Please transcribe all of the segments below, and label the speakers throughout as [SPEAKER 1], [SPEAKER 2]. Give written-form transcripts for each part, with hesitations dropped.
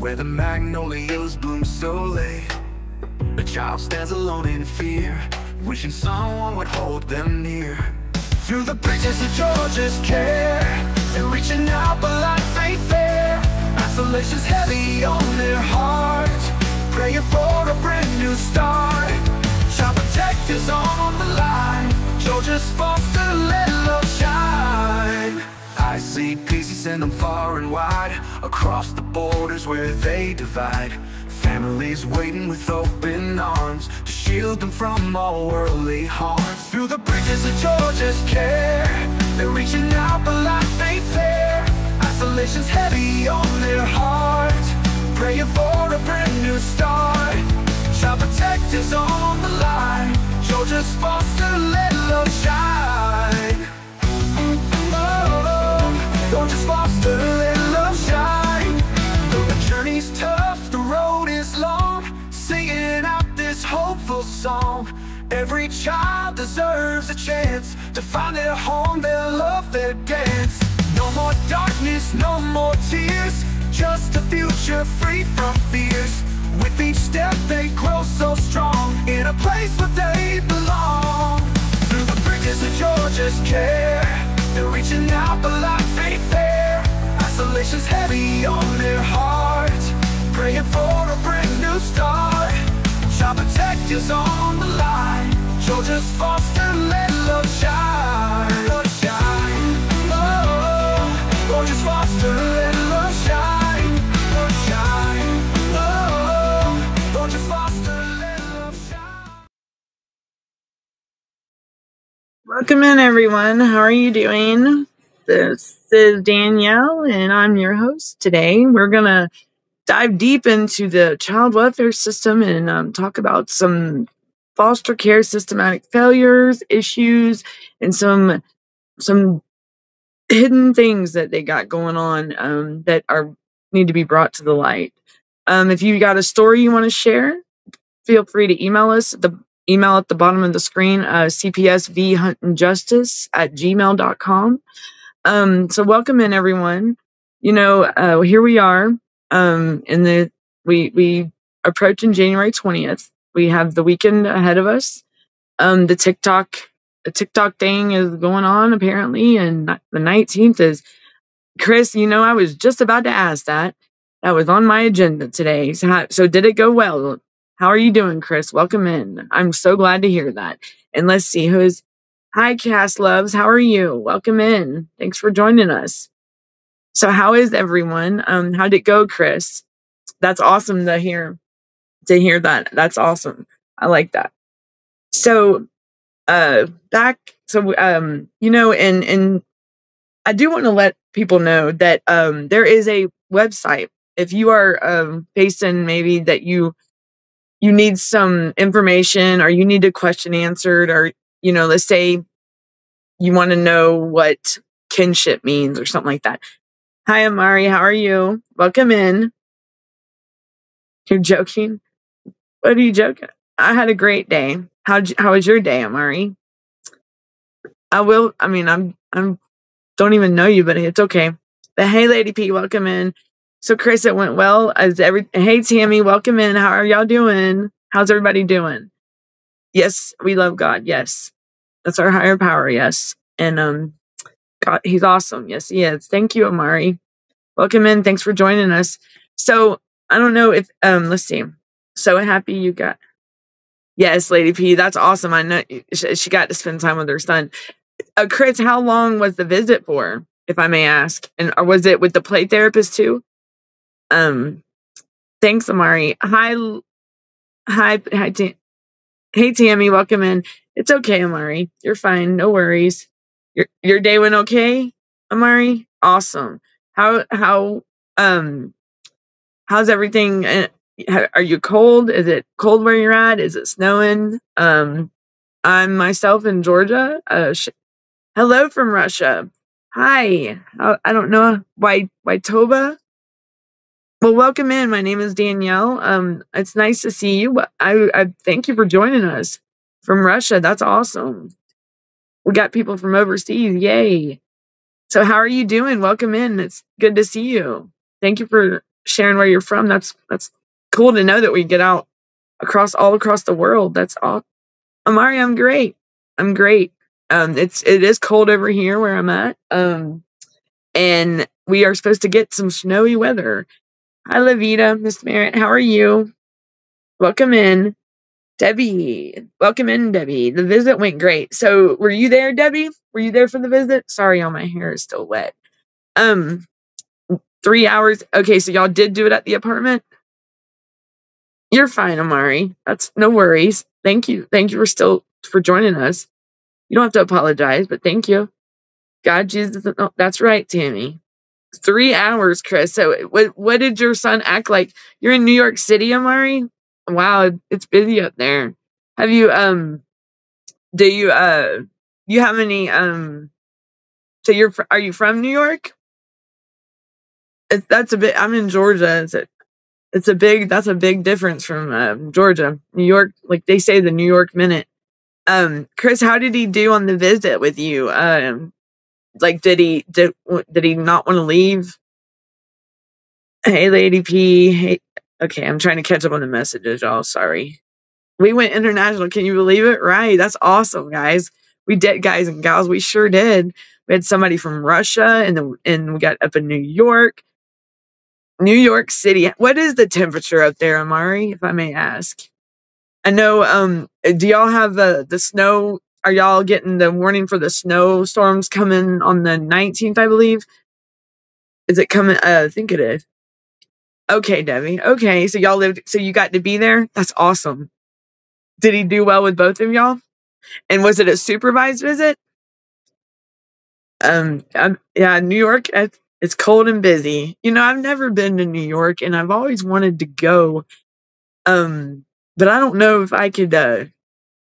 [SPEAKER 1] where the magnolias bloom so late. A child stands alone in fear, wishing someone would hold them near. Through the bridges of Georgia's care, they're reaching out but life ain't fair. Isolation's heavy on their heart, praying for a brand new start. Child protectors on the line, Georgia's foster, let love shine. ICPC send them far and wide, across the borders where they divide. Families waiting with open arms to shield them from all worldly harm. Through the bridges of Georgia's care, they're reaching out but life ain't fair. Isolation's heavy on their heart, praying for a brand new start. Child protectors on the line, Georgia's foster, let love shine. Oh, Georgia's foster, let love shine. Though the journey's tough, the road is long, singing out this hopeful song. Every child deserves a chance to find their home, their love, their dance. No more darkness, no more tears, just a future free from fears. With each step they grow so strong, in a place where they belong. Through the bridges of Georgia's care, they're reaching out but life ain't fair. Isolation's heavy on their heart, praying for a brand new start. Child protectors on the line, Georgia's foster, let love shine. Love shine. Oh, Georgia's foster, let love shine. Love shine. Oh, Georgia's foster, let love shine.
[SPEAKER 2] Welcome in, everyone. How are you doing? This is Danielle, and I'm your host today. We're going to dive deep into the child welfare system and talk about some foster care systematic failures, issues, and some hidden things that they got going on that need to be brought to the light. If you got a story you want to share, feel free to email us. The email at the bottom of the screen, cpsvhuntingjustice@gmail.com. So welcome in, everyone. Here we are. We approaching January 20th. We have the weekend ahead of us. The TikTok thing is going on apparently, and the 19th is Chris. I was just about to ask that. That was on my agenda today. So did it go well? How are you doing, Chris? Welcome in. I'm so glad to hear that. And let's see who's. Hi, Cass Loves. How are you? Welcome in. Thanks for joining us. So how is everyone? How'd it go, Chris? That's awesome to hear that. That's awesome. I like that. So and I do want to let people know that there is a website. If you are facing maybe that you need some information, or you need a question answered, or let's say you want to know what kinship means or something like that. Hi, Amari. How are you? Welcome in. You're joking? What are you joking? I had a great day. How was your day, Amari? I'm don't even know you, but it's okay. But hey, Lady P, welcome in. So Chris, it went well. Hey, Tammy, welcome in. How are y'all doing? How's everybody doing? Yes, we love God. Yes. That's our higher power. Yes. And God, he's awesome. Yes, he is. Thank you, Amari. Welcome in. Thanks for joining us. So I don't know if let's see. So happy you got. Yes, Lady P, that's awesome. I know she got to spend time with her son. Chris, how long was the visit for, if I may ask? Or was it with the play therapist too? Thanks, Amari. Hi, hey, Tammy, welcome in. It's okay, Amari. You're fine. No worries. Your day went okay, Amari? Awesome. How's everything? Are you cold? Is it cold where you're at? Is it snowing? I'm myself in Georgia. Hello from Russia. Hi. I don't know. Waitoba? Well, welcome in. My name is Danielle. It's nice to see you. I thank you for joining us from Russia. That's awesome. We got people from overseas. Yay. So how are you doing? Welcome in. It's good to see you. Thank you for sharing where you're from. That's cool to know that we get out all across the world. That's all. Amari, I'm great. I'm great. It is cold over here where I'm at. And we are supposed to get some snowy weather. Hi, Lavita, Miss Merritt. How are you? Welcome in. Debbie. Welcome in, Debbie. The visit went great. So were you there, Debbie? Were you there for the visit? Sorry, all my hair is still wet. 3 hours. Okay, so y'all did do it at the apartment? You're fine, Amari. That's no worries. Thank you. Thank you for joining us. You don't have to apologize, but thank you. God, Jesus. Oh, that's right, Tammy. 3 hours, Chris. So what did your son act like? You're in New York City, Amari? Wow, it's busy up there. Have you do you have any so are you from New York? That's a bit. I'm in Georgia. That's a big difference from Georgia. New York, like they say the New York minute. Chris, how did he do on the visit with you? Like did he not want to leave? Hey, Lady P. Hey, okay, I'm trying to catch up on the messages, y'all. Sorry. We went international. Can you believe it? Right. That's awesome, guys. We did, guys and gals. We sure did. We had somebody from Russia, and we got up in New York City. What is the temperature up there, Amari, if I may ask? I know. Do y'all have the snow? Are y'all getting the warning for the snowstorms coming on the 19th? I believe. Is it coming? I think it is. Okay, Debbie. Okay, so you got to be there? That's awesome. Did he do well with both of y'all? And was it a supervised visit? Yeah, New York, it's cold and busy. You know, I've never been to New York and I've always wanted to go. But I don't know if I could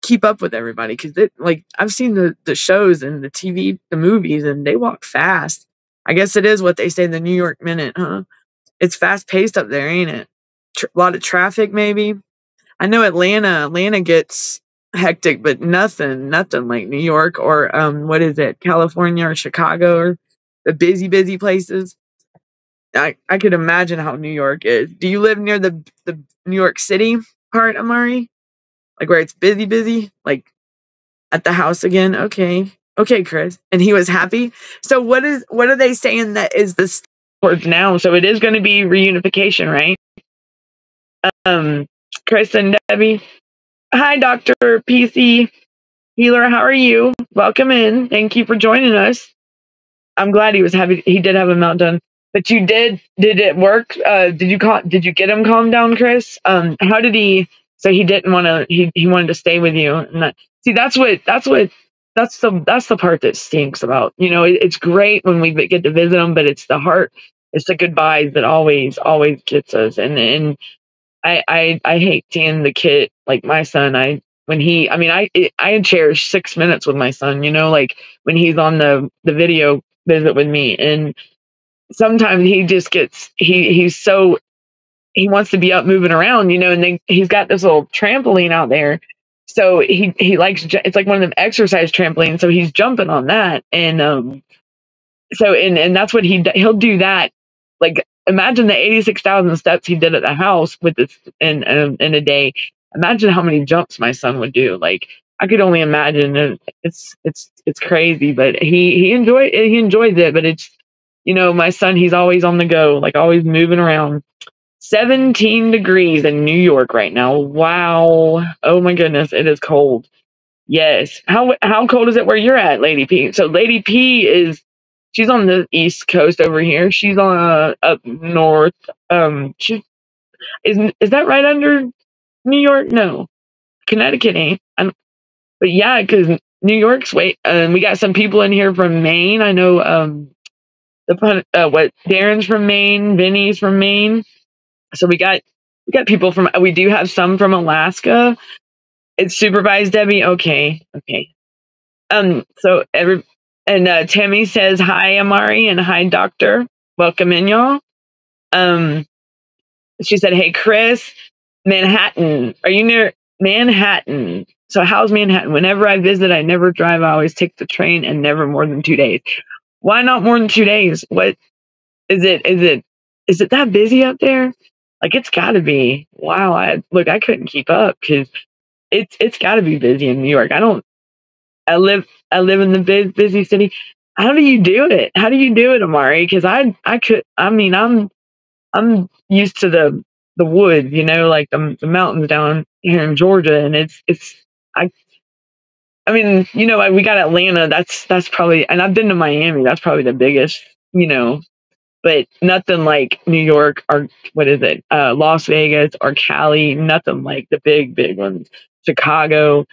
[SPEAKER 2] keep up with everybody because like I've seen the shows and the TV, the movies, and they walk fast. I guess it is what they say, the New York minute, huh? It's fast paced up there, ain't it? A lot of traffic, maybe. I know Atlanta gets hectic, but nothing like New York or what is it, California or Chicago or the busy places. I could imagine how New York is. Do you live near the New York City part, Amari? Like where it's busy, like at the house again? Okay, Chris. And he was happy. So what are they saying that is the towards now? So it is going to be reunification, right? Chris and Debbie. Hi, Dr. PC Healer. How are you? Welcome in. Thank you for joining us. I'm glad he was happy. He did have a meltdown, but you did it work? Did you get him calmed down, Chris? How did he? So he didn't want to. He wanted to stay with you. And that's the part that stinks about. You know, it's great when we get to visit him, but it's the heart. It's the goodbyes that always gets us. And I hate seeing the kid, like my son. I cherish 6 minutes with my son, you know, like when he's on the video visit with me. And sometimes he just he wants to be up moving around, you know, and then he's got this little trampoline out there. So he likes, it's like one of them exercise trampolines. So he's jumping on that. And so and that's what he'll do that. Like imagine the 86,000 steps he did at the house with this in a day. Imagine how many jumps my son would do. Like I could only imagine. And it's crazy, but he enjoys it. But it's, you know, my son, he's always on the go, like always moving around. 17 degrees in New York right now. Wow. Oh my goodness, it is cold. Yes. How cold is it where you're at, Lady P? So Lady P she's on the East Coast over here. She's on up north. Is that right under New York? No, Connecticut ain't. But yeah, because New York's we got some people in here from Maine. I know Darren's from Maine, Vinny's from Maine. So we got people we do have some from Alaska. It's supervised, Debbie. Okay. So Tammy says hi, Amari, and hi, Doctor. Welcome in, y'all. She said, hey, Chris, Manhattan. Are you near Manhattan? So how's Manhattan? Whenever I visit, I never drive. I always take the train and never more than 2 days. Why not more than 2 days? What is it? is it that busy up there? Like, it's got to be. Wow. I couldn't keep up because it's got to be busy in New York. I live in the busy city. How do you do it? How do you do it, Amari? Because I mean, I'm used to the woods, like the mountains down here in Georgia, and I I mean, like, we got Atlanta. That's probably, and I've been to Miami. That's probably the biggest, but nothing like New York or what is it, Las Vegas or Cali. Nothing like the big ones. Chicago.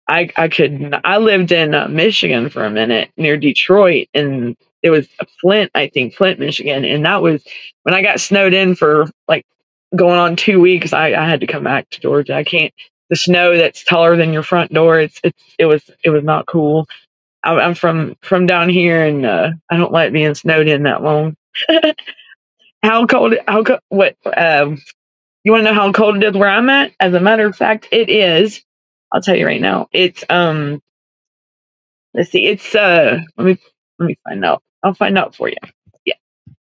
[SPEAKER 2] I lived in Michigan for a minute near Detroit, and it was Flint, I think, Flint, Michigan. And that was when I got snowed in for like going on 2 weeks. I had to come back to Georgia. I can't, the snow that's taller than your front door. It was not cool. I'm from down here, and I don't like being snowed in that long. How cold? How cold? What? You want to know how cold it is where I'm at? As a matter of fact, it is. I'll tell you right now. It's let's see. It's let me find out. I'll find out for you. Yeah,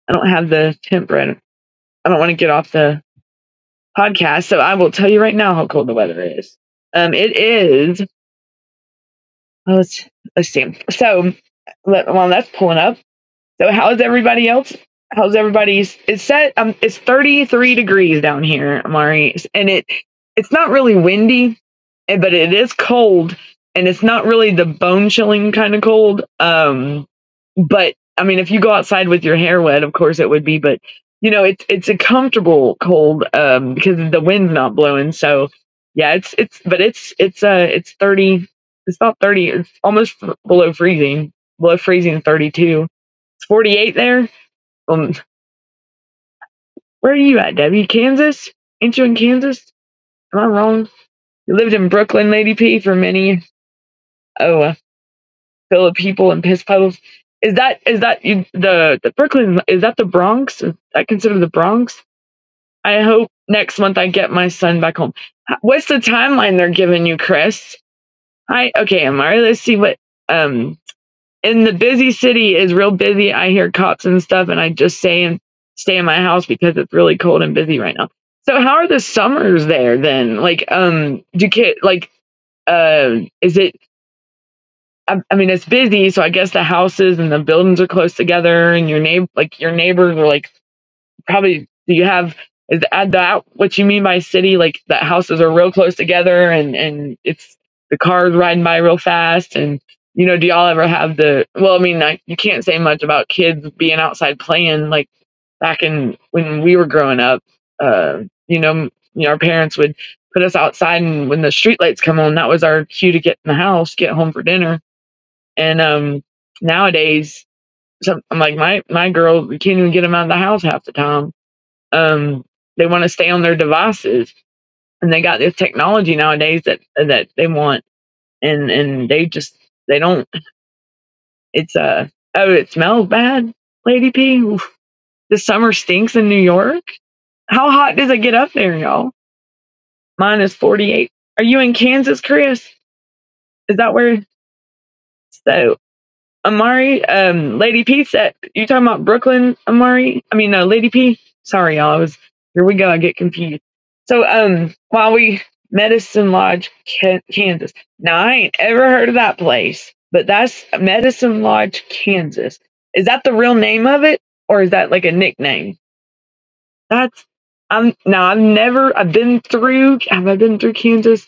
[SPEAKER 2] I don't have the temp right. I don't want to get off the podcast, so I will tell you right now how cold the weather is. It is. Oh, let's see. So, while that's pulling up. So, how's everybody else? How's everybody's? It's set. It's 33 degrees down here, Amari, and it's not really windy, but it is cold, and it's not really the bone chilling kind of cold. But I mean, if you go outside with your hair wet, of course it would be. But it's a comfortable cold because the wind's not blowing. So yeah, it's 30. It's about 30. It's almost below freezing. Below freezing, 32. It's 48 there. Um, where are you at, Debbie? Kansas? Ain't you in Kansas? Am I wrong? You lived in Brooklyn, Lady P, for many. Oh, fill of people and piss puddles. Is that the Brooklyn? Is that the Bronx? Is that considered the Bronx? I hope next month I get my son back home. What's the timeline they're giving you, Chris? Hi, okay, Amari. Let's see what in the busy city is real busy. I hear cops and stuff, and I just stay in my house because it's really cold and busy right now. So how are the summers there then? Like, do kid like is it? I mean, it's busy, so I guess the houses and the buildings are close together, and your neighbors are like probably. Do you have that what you mean by city? Like the houses are real close together, and it's the cars riding by real fast, and do y'all ever have the? Well, I mean, you can't say much about kids being outside playing like back in when we were growing up. Our parents would put us outside, and when the street lights come on, that was our cue to get in the house, get home for dinner. And nowadays, I'm like my girls, we can't even get them out of the house half the time. They want to stay on their devices, and they got this technology nowadays that they want, and they don't. It's oh, it smells bad, Lady P. Oof. The summer stinks in New York. How hot does it get up there, y'all? Mine is 48. Are you in Kansas, Chris? Is that where? So, Amari, Lady P said, you talking about Brooklyn, Amari? I mean, no, Lady P. Sorry, y'all. Here we go. I get confused. So, while Medicine Lodge, Kansas. Now, I ain't ever heard of that place, but that's Medicine Lodge, Kansas. Is that the real name of it, or is that like a nickname? That's I've been through. Have I been through Kansas?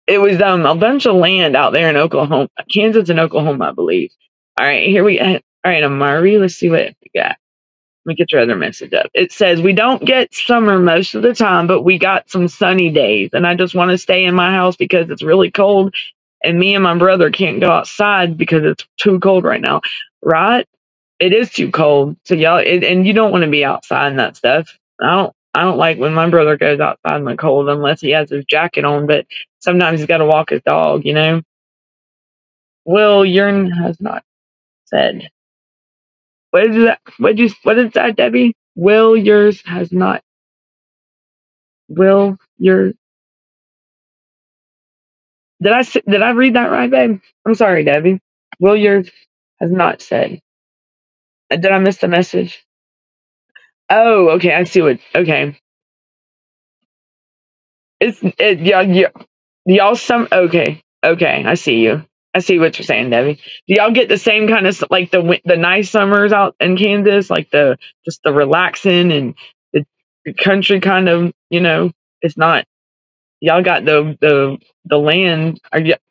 [SPEAKER 2] It was a bunch of land out there in Oklahoma, Kansas and Oklahoma, I believe. All right, here we go. All right, Amari, let's see what we got. Let me get your other message up. It says we don't get summer most of the time, but we got some sunny days, and I just want to stay in my house because it's really cold, and me and my brother can't go outside because it's too cold right now. Right? It is too cold, so y'all, and you don't want to be outside and that stuff. I don't like when my brother goes outside in the cold unless he has his jacket on, but sometimes he's got to walk his dog, Will Yearn has not said. What is that? What is that, Debbie? Will yours has not. Will your did I read that right, babe? I'm sorry, Debbie. Will yours has not said. Did I miss the message? Oh, okay. I see what. Okay, y'all some. Okay, okay. I see you. I see what you're saying, Debbie. Do y'all get the same kind of like the nice summers out in Kansas, like the just the relaxing and the country kind of, it's not. Y'all got the land.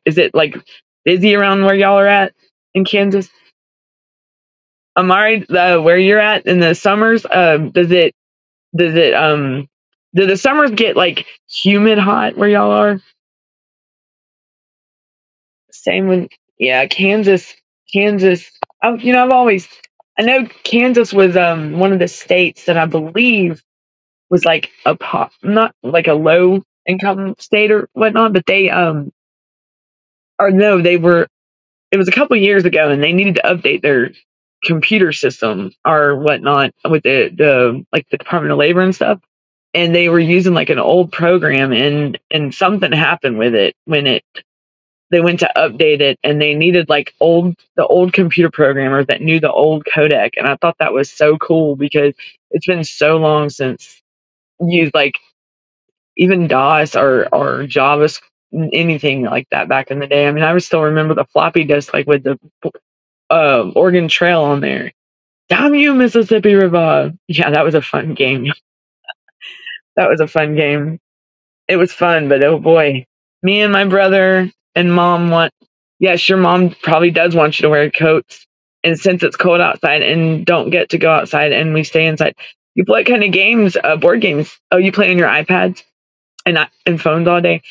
[SPEAKER 2] Is it like busy around where y'all are at in Kansas? Amari, where you're at in the summers, does it do the summers get like humid hot where y'all are? Same with, yeah, Kansas. I've always, I know Kansas was one of the states that I believe was like not like a low income state or whatnot, but they or no, they were. It was a couple years ago, and they needed to update their computer system or whatnot with the like the Department of Labor and stuff. And they were using like an old program, and something happened with it when they went to update it, and they needed like the old computer programmers that knew the old codec. And I thought that was so cool because it's been so long since used like even DOS or Java, anything like that back in the day. I mean, I would still remember the floppy disk like with the Oregon Trail on there. Damn you, Mississippi River! Yeah, that was a fun game. That was a fun game. It was fun, but oh boy, me and my brother and mom want. Yes, your mom probably does want you to wear coats, and since it's cold outside and don't get to go outside, and we stay inside. You play what kind of games? Board games? Oh, you play on your iPads and phones all day.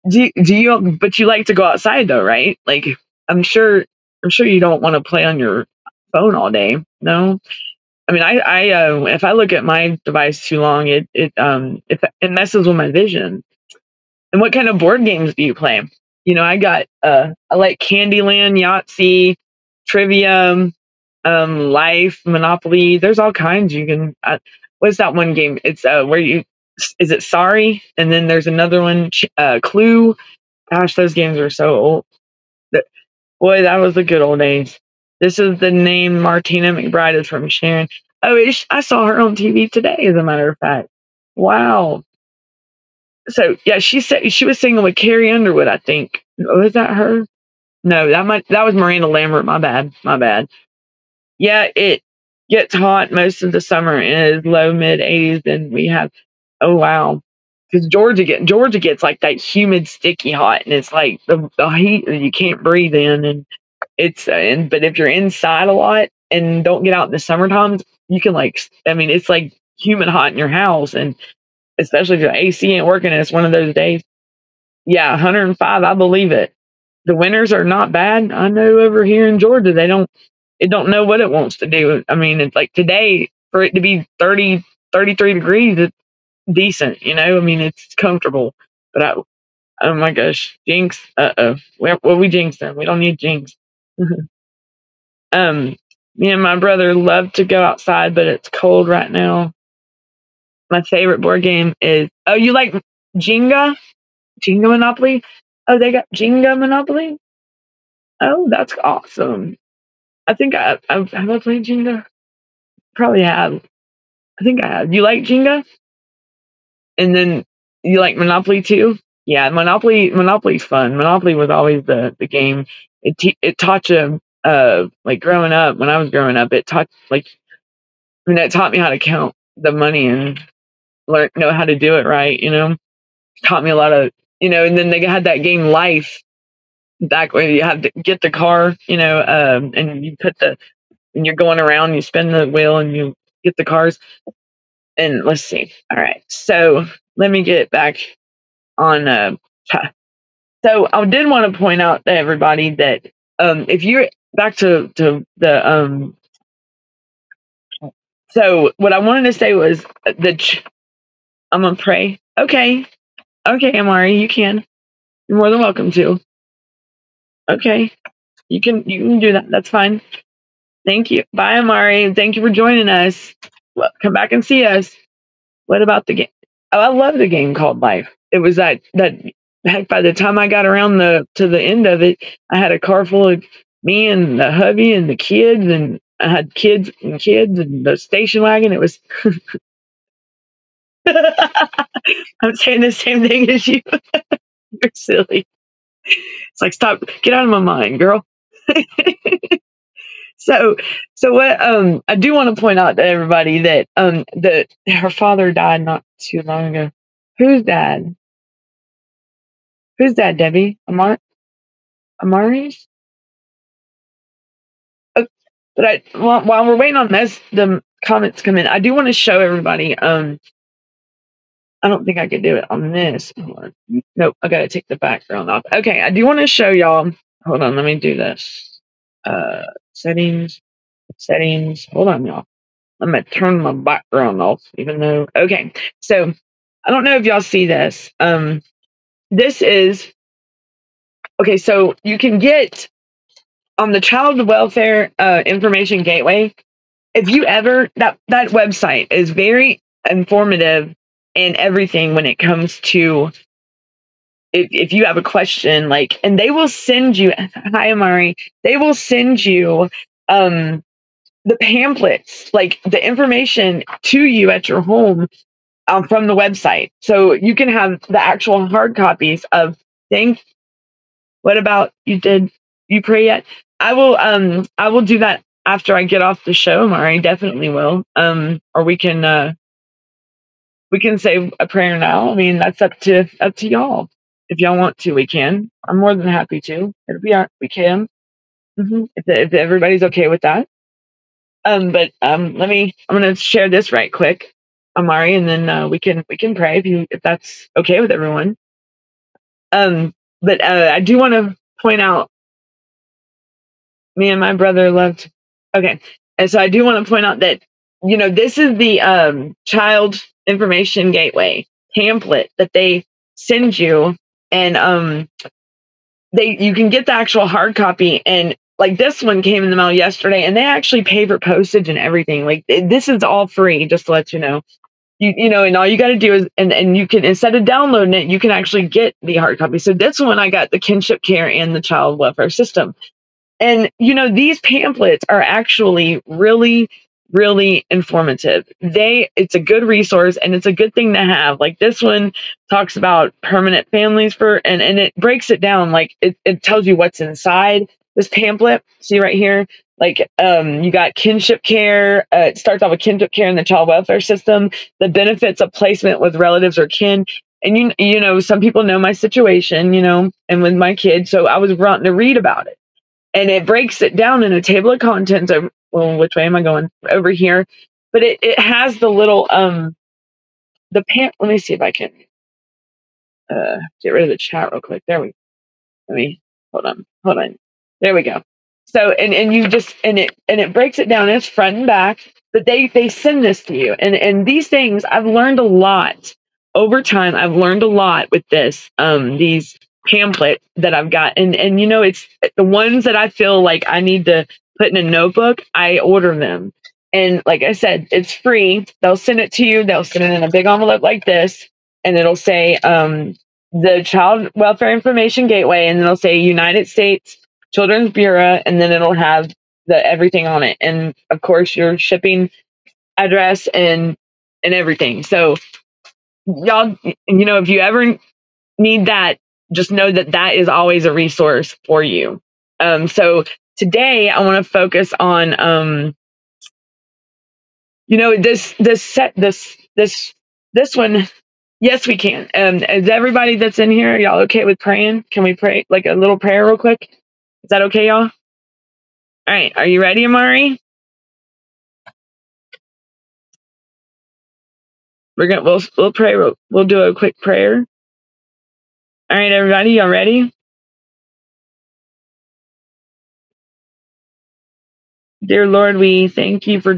[SPEAKER 2] Do you? But you like to go outside though, right? Like I'm sure you don't want to play on your phone all day. No, I mean if I look at my device too long, it messes with my vision. And what kind of board games do you play? I like Candyland, Yahtzee, Trivia, Life, Monopoly. There's all kinds you can. What's that one game? It's where you is it Sorry? And then there's another one, Clue. Gosh, those games are so old. Th- Boy, that was the good old days. This is the name Martina McBride is from Sharon. Oh, I saw her on TV today, as a matter of fact. Wow. So yeah, she said she was singing with Carrie Underwood, I think. Was that her? No, that was Miranda Lambert. My bad. My bad. Yeah, it gets hot most of the summer and is low mid 80s. Then we have, oh wow, because Georgia gets like that humid, sticky hot, and it's like the heat that you can't breathe in, and but if you're inside a lot and don't get out in the summertime, you can I mean, it's like humid hot in your house, and especially if your AC ain't working and it's one of those days. Yeah, 105, I believe it. The winters are not bad. I know over here in Georgia, it don't know what it wants to do. I mean, it's like today for it to be 30, 33 degrees, it's decent, I mean, it's comfortable. But oh my gosh, jinx. Uh-oh. We jinxed them. We don't need jinx. um, Me and my brother love to go outside, but it's cold right now. My favorite board game is, oh, you like Jenga? Jenga Monopoly? Oh, they got Jenga Monopoly? Oh, that's awesome. I think have I played Jenga? Probably have. I think I have. You like Jenga? And then you like Monopoly too? Yeah, Monopoly's fun. Monopoly was always the game. It taught you like growing up. When I was growing up, it taught me how to count the money and know how to do it right. Taught me a lot of, and then they had that game Life back where you have to get the car, and you and you're going around, you spin the wheel and you get the cars. And let's see. All right. So let me get back on. So I did want to point out to everybody that if you're back to the so what I wanted to say was I'm gonna pray. Okay. Okay, Amari, you can. You're more than welcome to. Okay. You can do that. That's fine. Thank you. Bye, Amari. Thank you for joining us. Well, come back and see us. What about the game? Oh, I love the game called Life. It was that heck. By the time I got around to the end of it, I had a car full of me and the hubby and the kids, and I had kids and the station wagon. It was. I'm saying the same thing as you. You're silly. It's like, stop, get out of my mind, girl. So, so what? I do want to point out to everybody that that her father died not too long ago. Who's dad? Who's dad? Debbie? Amari's? But while we're waiting on the comments to come in, I do want to show everybody. I don't think I could do it on this. Hold on. Nope, I gotta take the background off. Okay, I do want to show y'all. Hold on, let me do this. Settings. Hold on, y'all. I'm gonna turn my background off, even though. Okay, so I don't know if y'all see this. This is okay. So you can get on the Child Welfare Information Gateway. If you ever that website is very informative and everything when it comes to if you have a question, like, and they will send you. Hi, Amari. They will send you the pamphlets, like the information to you at your home from the website, so you can have the actual hard copies of things. What about you? Did you pray yet? I will do that after I get off the show, Amari. Definitely will. Or we can say a prayer now. I mean, that's up to y'all. If y'all want to, we can. I'm more than happy to. We can. If everybody's okay with that. But I'm gonna share this right quick, Amari, and then we can pray if that's okay with everyone. But I do want to point out, me and my brother loved. Okay, and so I do want to point out that this is the Child Information Gateway pamphlet that they send you, and you can get the actual hard copy, and like this one came in the mail yesterday, and they actually pay for postage and everything. Like this is all free, just to let you know. And all you got to do is, and you can, instead of downloading it, you can actually get the hard copy. So this one, I got the kinship care and the child welfare system. And, these pamphlets are actually really, really informative. It's a good resource, and it's a good thing to have. Like this one talks about permanent families and it breaks it down. Like it tells you what's inside this pamphlet. See right here, like, you got kinship care. It starts off with kinship care in the child welfare system, the benefits of placement with relatives or kin. And some people know my situation, and with my kids. So I was wanting to read about it. And it breaks it down in a table of contents. Which way am I going? Over here. But it has the little let me see if I can get rid of the chat real quick. There we go. Let me hold on. There we go. So and you just and it breaks it down. It's front and back. But they send this to you. And these things, I've learned a lot over time. I've learned a lot with these pamphlet that I've got, and it's the ones that I feel like I need to put in a notebook. I order them, and like I said, it's free. They'll send it to you. They'll send it in a big envelope like this, and it'll say the Child Welfare Information Gateway, and it'll say United States Children's Bureau, and then it'll have everything on it, and of course your shipping address and everything. So y'all, if you ever need that, just know that is always a resource for you. So today I want to focus on this one. Yes, we can. Is everybody that's in here, y'all okay with praying? Can we pray like a little prayer real quick? Is that okay, y'all? All right, are you ready, Amari? We'll pray. We'll do a quick prayer. All right, everybody, y'all ready? Dear Lord, we thank you for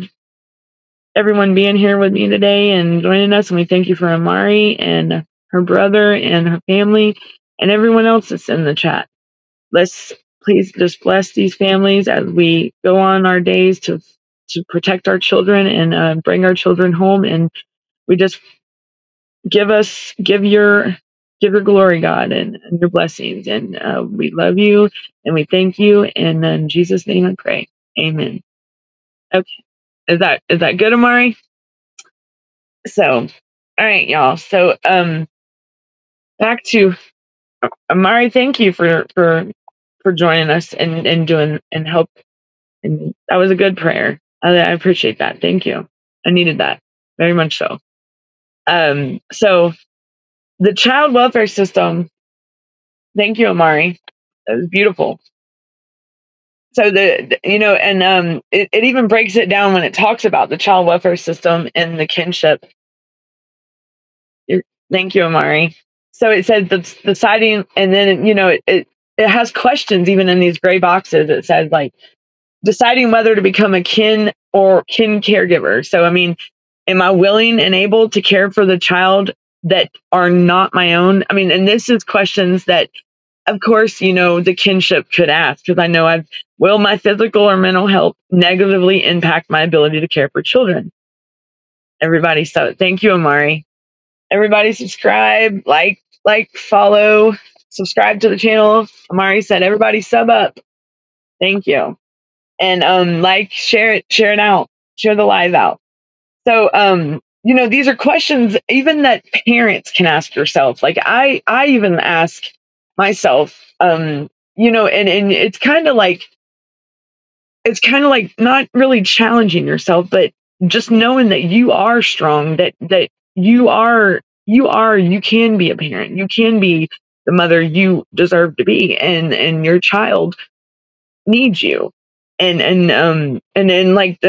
[SPEAKER 2] everyone being here with me today and joining us. And we thank you for Amari and her brother and her family and everyone else that's in the chat. Let's please just bless these families as we go on our days to protect our children and bring our children home. And we just give your glory, God, and your blessings. And we love you and we thank you. And in Jesus' name I pray. Amen. Okay. Is that good, Amari? So, all right, y'all. So, back to Amari. Thank you for joining us and doing and help. And that was a good prayer. I appreciate that. Thank you. I needed that very much so. So the child welfare system. Thank you, Amari. That was beautiful. So it even breaks it down when it talks about the child welfare system and the kinship. Thank you, Amari. So it says the deciding, and then it has questions even in these gray boxes. It says like deciding whether to become a kin or kin caregiver. So I mean, am I willing and able to care for the child that are not my own? I mean, and this is questions that, of course, the kinship could ask, because I know will my physical or mental health negatively impact my ability to care for children? Everybody, so thank you, Amari. Everybody subscribe, follow, subscribe to the channel. Amari said, everybody sub up. Thank you. And share it out, share the live out. So these are questions even that parents can ask yourself. Like I even ask myself, and it's kind of like not really challenging yourself, but just knowing that you are strong, that you can be a parent, you can be the mother you deserve to be, and your child needs you. And then like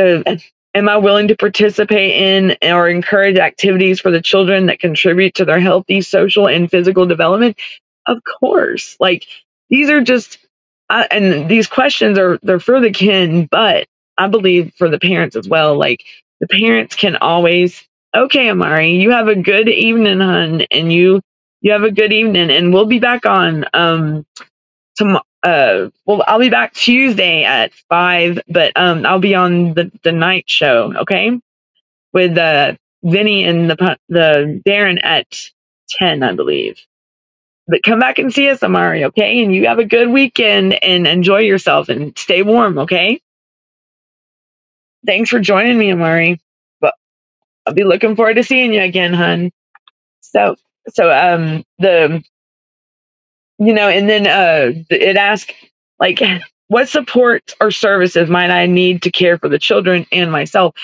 [SPEAKER 2] am I willing to participate in or encourage activities for the children that contribute to their healthy social and physical development? Of course. Like these are just and these questions they're for the kin, but I believe for the parents as well. Like the parents can always, okay, Amari, you have a good evening, hun, and you have a good evening, and we'll be back on well, I'll be back Tuesday at 5, but I'll be on the night show, okay, with Vinny and the Darren at 10, I believe. But come back and see us, Amari, okay? And you have a good weekend and enjoy yourself and stay warm, okay? Thanks for joining me, Amari. But I'll be looking forward to seeing you again, hun. So the and then it asks like, what support or services might I need to care for the children and myself?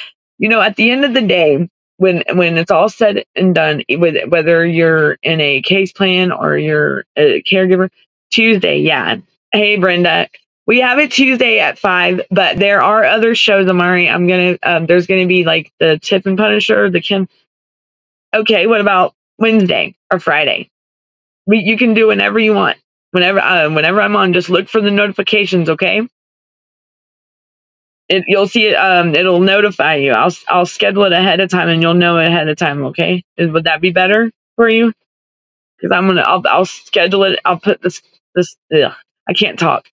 [SPEAKER 2] At the end of the day, when it's all said and done, whether you're in a case plan or you're a caregiver, Tuesday, yeah. Hey, Brenda, we have it Tuesday at 5, but there are other shows, Amari. There's gonna be like the Tip and Punisher, the Kim. Okay, what about Wednesday or Friday? You can do whenever you want. Whenever I'm on, just look for the notifications, okay? You'll see it. It'll notify you. I'll schedule it ahead of time, and you'll know ahead of time, okay? Would that be better for you? Because I'll schedule it. I'll put this. Ugh, I can't talk.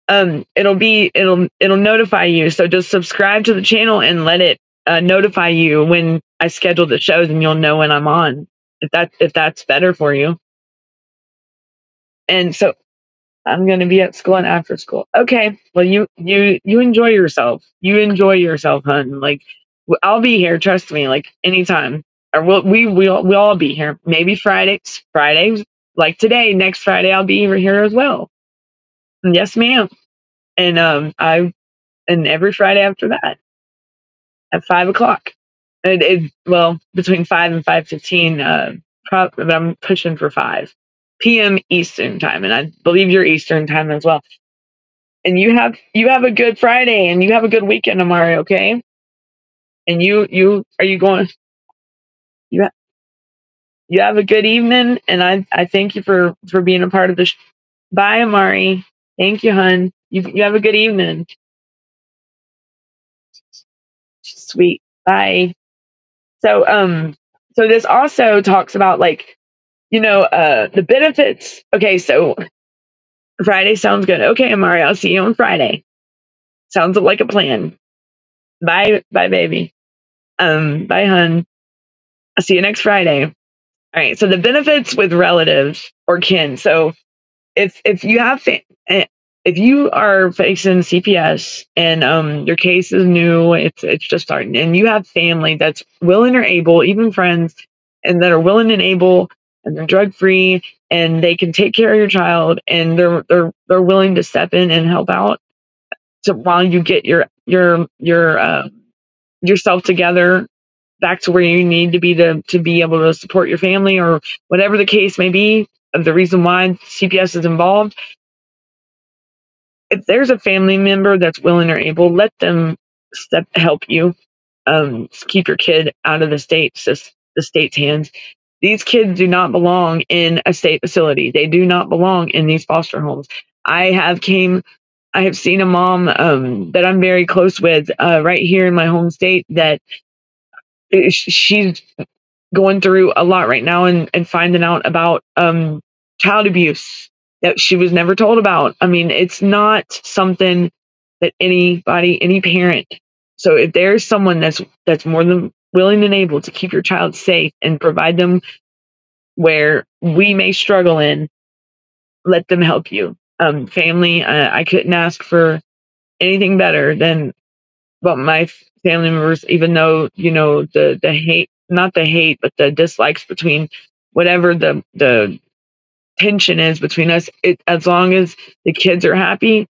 [SPEAKER 2] It'll notify you. So just subscribe to the channel and let it notify you when I schedule the shows, and you'll know when I'm on. If that's better for you. And so I'm going to be at school and after school. Okay. Well, you enjoy yourself. You enjoy yourself, hun. Like I'll be here. Trust me. Like anytime. Or we'll all be here. Maybe Fridays, like today, next Friday, I'll be here as well. And yes, ma'am. And and every Friday after that at 5:00. Between 5 and 5:15. But I'm pushing for 5 p.m. Eastern time, and I believe you're Eastern time as well. And you have a good Friday, and you have a good weekend, Amari. Okay. And are you going? You you have a good evening, and I thank you for being a part of this. Bye, Amari. Thank you, hun. You have a good evening. Sweet. Bye. So so this also talks about like the benefits. Okay, so Friday sounds good. Okay, Amari, I'll see you on Friday. Sounds like a plan. Bye, baby. Bye, hun. I'll see you next Friday. All right. So the benefits with relatives or kin. So if you have if you are facing CPS and your case is new, it's just starting, and you have family that's willing or able, even friends, and that are willing and able, and they're drug free, and they can take care of your child, and they're willing to step in and help out, to while you get yourself together back to where you need to be to be able to support your family, or whatever the case may be of the reason why CPS is involved. If there's a family member that's willing or able, let them help you keep your kid out of the state's hands. These kids do not belong in a state facility. They do not belong in these foster homes. I have seen a mom that I'm very close with right here in my home state that she's going through a lot right now, and finding out about child abuse that she was never told about. I mean, it's not something that any parent. So if there's someone that's more than willing and able to keep your child safe and provide them where we may struggle in, let them help you. Family, I couldn't ask for anything better than about my family members, even though, the hate, not the hate, but the dislikes between whatever the tension is between us. As long as the kids are happy,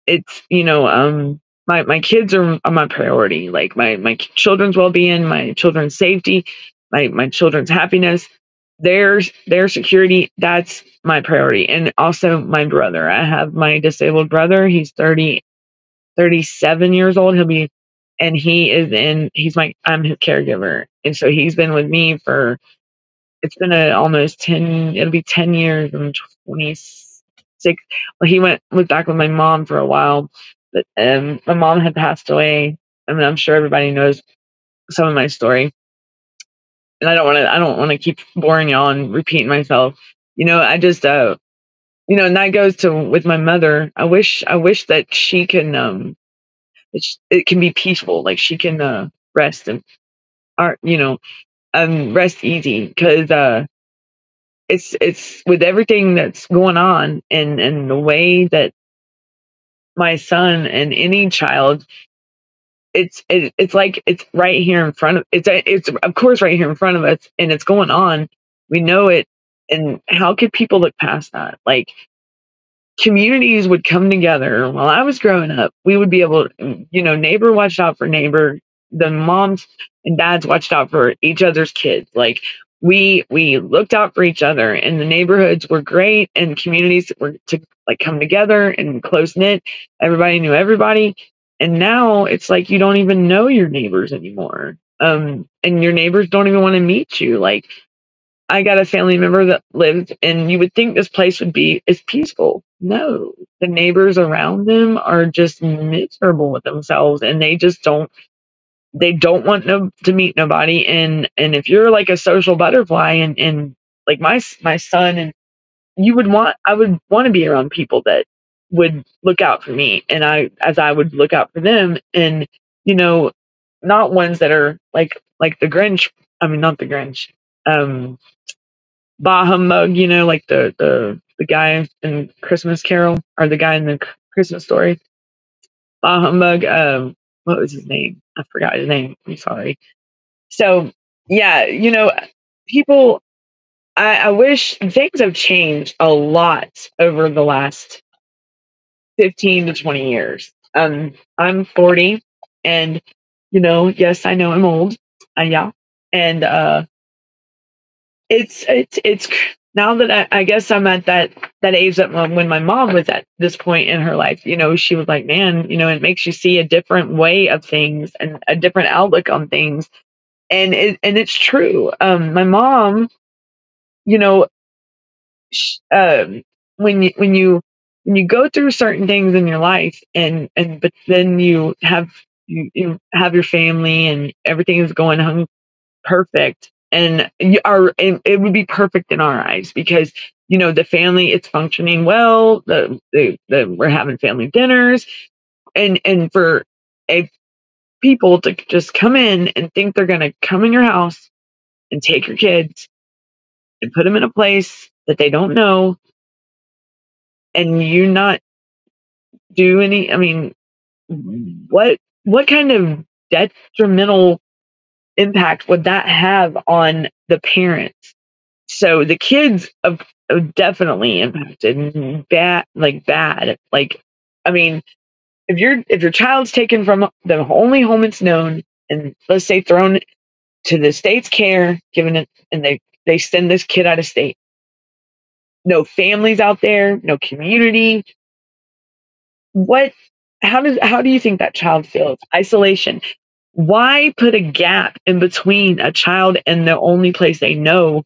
[SPEAKER 2] it's, my kids are my priority. Like my children's well-being, my children's safety, my children's happiness, their security, that's my priority. And also my brother. I have my disabled brother. He's 37 years old. I'm his caregiver. And so he's been with me it's been almost 10, it'll be 10 years. I'm 26. Well, was back with my mom for a while, but my mom had passed away. I mean, I'm sure everybody knows some of my story, and I don't want to keep boring y'all and repeating myself. I just, and that goes to with my mother. I wish that she can, it can be peaceful. Like she can, rest and, or, rest easy, because, it's with everything that's going on, and the way that my son and any child, it's like it's right here in front of it's of course right here in front of us, and it's going on. We know it, and how could people look past that? Like, communities would come together. While I was growing up, we would be able to, neighbor watched out for neighbor. The moms and dads watched out for each other's kids. Like, we looked out for each other, and the neighborhoods were great, and communities were to like come together and close knit. Everybody knew everybody. And now it's like you don't even know your neighbors anymore. And your neighbors don't even want to meet you. Like, I got a family member that lives, and you would think this place is peaceful. No, the neighbors around them are just miserable with themselves, and they don't want to meet nobody. And if you're like a social butterfly, and like my son, and I would want to be around people that would look out for me, and as I would look out for them, and you know, not ones that are like the Grinch. I mean, not the Grinch. Bah humbug, like the guy in Christmas Carol, or the guy in the Christmas Story. Bah humbug. What was his name? I forgot his name. I'm sorry. So yeah, people. I wish things have changed a lot over the last 15 to 20 years. I'm 40, and yes, I know I'm old. Yeah, and it's now that I guess I'm at that age that when my mom was at this point in her life, she was like, man, it makes you see a different way of things and a different outlook on things, and it's true. My mom, you know, when you go through certain things in your life, but then you have your family and everything is going perfect, and it would be perfect in our eyes, because the family, it's functioning well, we're having family dinners, and for a people to just come in and think they're going to come in your house and take your kids and put them in a place that they don't know, and do any, I mean, what kind of detrimental impact would that have on the parents? So the kids are definitely impacted, bad, like bad. Like, I mean, if your child's taken from the only home it's known, and let's say thrown to the state's care, given it, and they send this kid out of state. No families out there, no community. What? How do you think that child feels? Isolation. Why put a gap in between a child and the only place they know,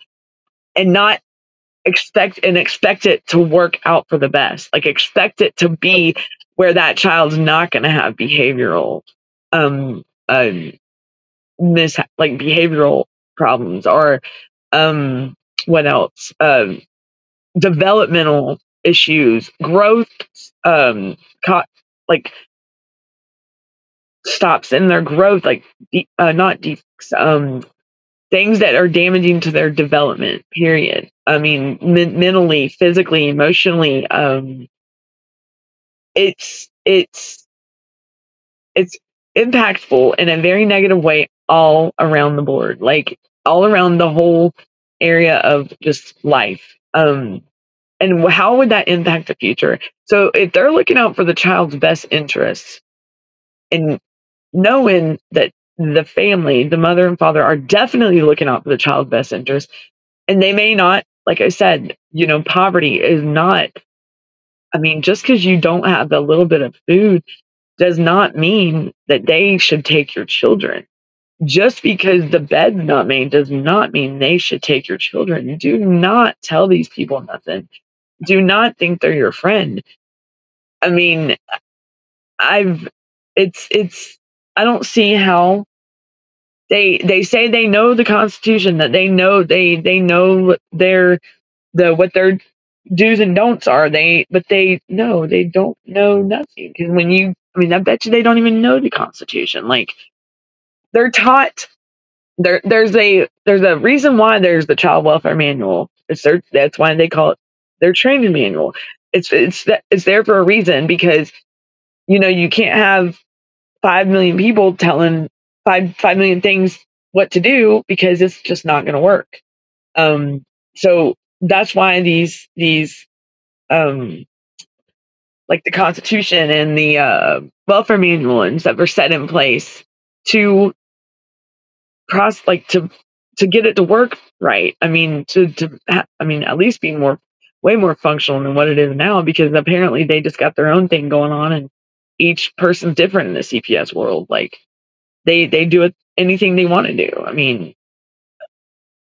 [SPEAKER 2] and not expect it to work out for the best? Like, expect it to be where that child's not going to have behavioral um um like behavioral problems, or um what else, developmental issues, growth, um co- like stops in their growth, like not defects, things that are damaging to their development, period. I mean, mentally, physically, emotionally. It's it's it's impactful in a very negative way all around the board, like all around the whole area of just life. And how would that impact the future? So if they're looking out for the child's best interests, and knowing that the family, the mother and father, are definitely looking out for the child's best interest, and they may not, like I said, poverty is not, I mean, just because you don't have a little bit of food does not mean that they should take your children. Just because the bed's not made does not mean they should take your children. Do not tell these people nothing. Do not think they're your friend. I mean, I've it's I don't see how they say they know the Constitution, that they know what their do's and don'ts are. But they don't know nothing, because I mean, I bet you they don't even know the Constitution. Like, they're taught. There's a reason why there's the child welfare manual. That's why they call it their training manual. It's there for a reason, because you can't have 5 million people telling 5 million things what to do, because it's just not going to work. So that's why these um like the Constitution and the welfare manual and stuff are set in place to to get it to work right. I mean, I mean, at least be way more functional than what it is now, because apparently they just got their own thing going on, and each person's different in the CPS world. Like, they do anything they want to do. I mean,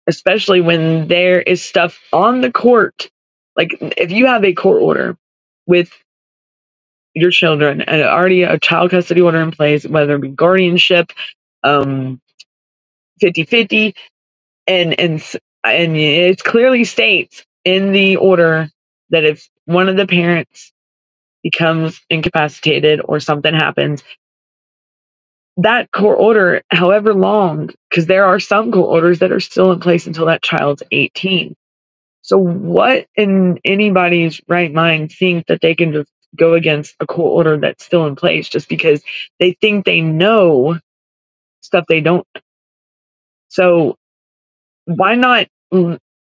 [SPEAKER 2] especially when there is stuff on the court. Like, if you have a court order with your children, and already a child custody order in place, whether it be guardianship, 50/50, and it clearly states in the order that if one of the parents becomes incapacitated or something happens, that court order, however long, because there are some court orders that are still in place until that child's 18. So what in anybody's right mind think that they can just go against a court order that's still in place just because they think they know stuff they don't? So why not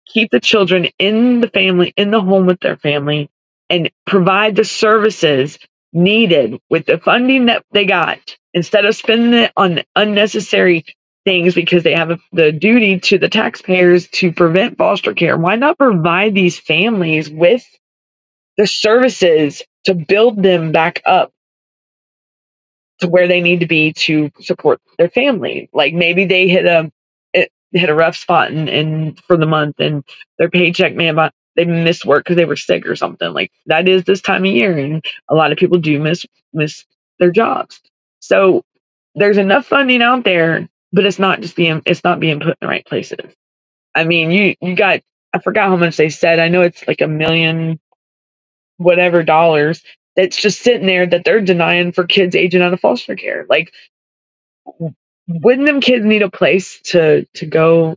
[SPEAKER 2] keep the children in the family, in the home with their family, and provide the services needed with the funding that they got, instead of spending it on unnecessary things, because they have the duty to the taxpayers to prevent foster care? Why not provide these families with the services to build them back up to where they need to be to support their family? Like, maybe they hit a rough spot in for the month, and their paycheck they missed work because they were sick or something. Like, that is this time of year, and a lot of people do miss their jobs. So there's enough funding out there, but it's not being put in the right places. I mean, you got, I forgot how much they said. I know it's like $1 million whatever dollars that's just sitting there that they're denying for kids aging out of foster care. Like, wouldn't them kids need a place to go?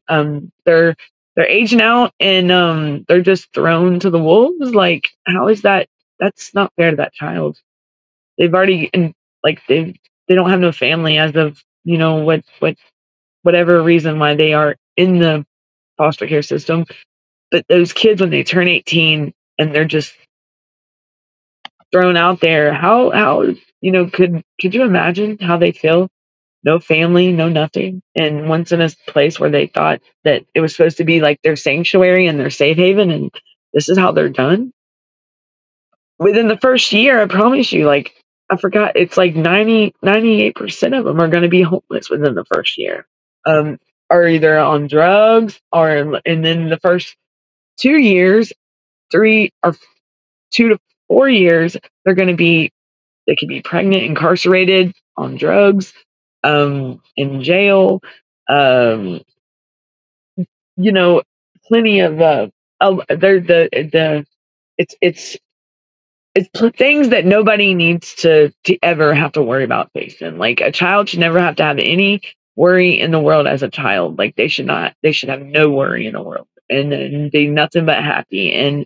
[SPEAKER 2] They're aging out, and they're just thrown to the wolves. Like, how is that? That's not fair to that child. they've already, and like they don't have no family as of, you know, whatever reason why they are in the foster care system. But those kids, when they turn 18 and they're just thrown out there, how you know, could you imagine how they feel? No family, no nothing, and once in a place where they thought that it was supposed to be like their sanctuary and their safe haven, and this is how they're done. Within the first year, I promise you, like, I forgot, it's like 98% of them are going to be homeless within the first year. Are either on drugs or, and then the first 2 years, 2 to 4 years, they're going to be, they could be pregnant, incarcerated, on drugs, in jail, um, you know, plenty of, they're it's things that nobody needs to ever have to worry about facing. Like, a child should never have to have any worry in the world as a child. Like, they should have no worry in the world, and be nothing but happy. And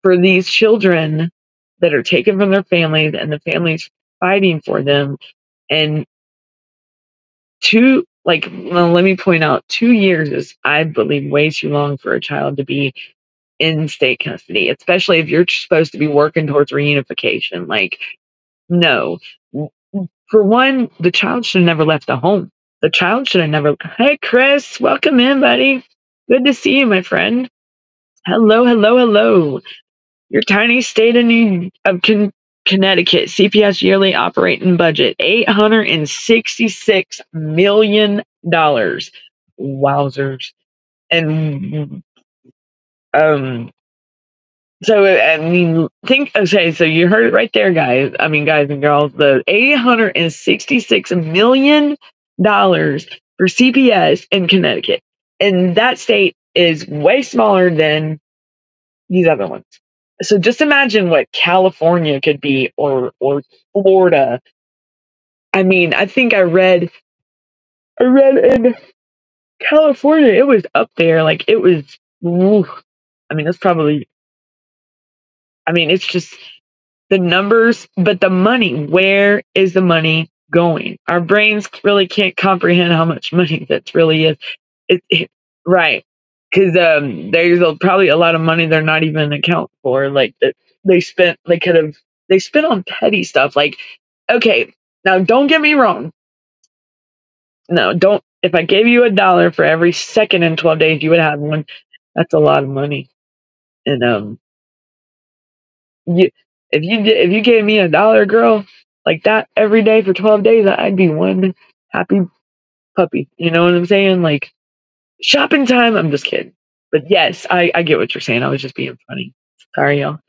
[SPEAKER 2] for these children that are taken from their families and the families fighting for them, and well, let me point out, 2 years is, I believe, way too long for a child to be in state custody, especially if you're supposed to be working towards reunification. Like, no. For one, the child should have never left the home. The child should have never. Hey, Chris, welcome in, buddy. Good to see you, my friend. Hello, hello, hello. Your tiny state of Connecticut CPS yearly operating budget, $866 million. Wowzers. And so, I mean, okay, so you heard it right there, guys. I mean, guys and girls, the $866 million for CPS in Connecticut. And that state is way smaller than these other ones. So just imagine what California could be, or Florida. I mean, I think I read in California, it was up there. Like, it was, oof. I mean, it's just the numbers, but the money, where is the money going? Our brains really can't comprehend how much money that really is. Right. Because there's probably a lot of money they're not even account for, like, that they spent. They spent on petty stuff. Like, okay, now don't get me wrong. No, don't. If I gave you $1 for every second in 12 days, you would have one. That's a lot of money. And if you gave me $1, girl, like that every day for 12 days, I'd be one happy puppy. You know what I'm saying? Like, shopping time. I'm just kidding. But yes, I get what you're saying. I was just being funny. Sorry, y'all.